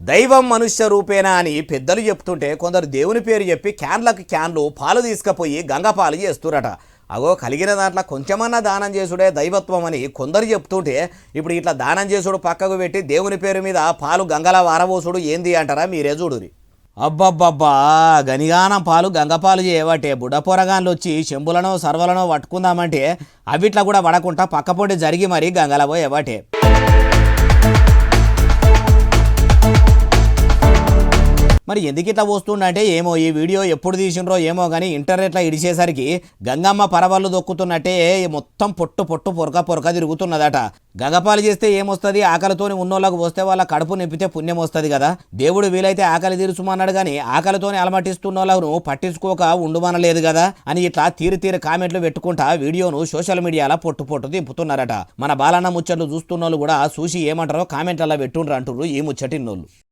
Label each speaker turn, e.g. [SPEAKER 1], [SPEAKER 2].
[SPEAKER 1] దైవం మనుష్య రూపేనా అని పెద్దలు చెప్తుంటే కొందరు దేవుని పేరు చెప్పి క్యాన్లకు క్యాన్లు పాలు తీసుకుపోయి గంగ పాలు చేస్తురట. అగో కలిగిన దాంట్లో కొంచెమన్నా దానం చేసుడే దైవత్వం అని కొందరు చెప్తుంటే ఇప్పుడు ఇట్లా దానం చేసుడు పక్కకు పెట్టి దేవుని పేరు మీద పాలు గంగల వారబోసుడు ఏంది అంటారా? మీరే చూడురి. అబ్బబ్బబ్బా, గనిగానం పాలు గంగపాలు చేయబట్టే బుడ్డపోరగాన్లు వచ్చి చెంబులనో సర్వలనో పట్టుకుందామంటే అవిట్లా కూడా పడకుండా పక్కపొంటి జరిగి మరీ గంగల పోయేవాటే. మరి ఎందుకు ఇట్లా వస్తుండంటే ఏమో, ఈ వీడియో ఎప్పుడు తీసిండ్రో ఏమో కానీ ఇంటర్నెట్లో ఇడిచేసరికి గంగమ్మ పరవళ్ళు దొక్కుతున్నట్టే మొత్తం పొట్టు పొట్టు పొరక తిరుగుతున్నదట. గంగపాలు చేస్తే ఏమొస్తుంది? ఆకలితోని ఉన్నోళ్ళకు వస్తే వాళ్ళ కడుపు నింపితే పుణ్యం వస్తుంది కదా. దేవుడు వీలైతే ఆకలి తీర్చుమన్నాడు కానీ ఆకలితోని అలమటిస్తున్నోళ్ళను పట్టించుకోక ఉండుమనలేదు కదా అని ఇట్లా తీరు కామెంట్లు పెట్టుకుంటా వీడియోను సోషల్ మీడియాలో పొట్టు దింపుతున్నారట. మన బాలన్న ముచ్చట్లు చూస్తున్నోళ్ళు కూడా చూసి ఏమంటారో కామెంట్లలో పెట్టుండ్రు అంటుర్రు ఈ ముచ్చటిన్నోళ్ళు.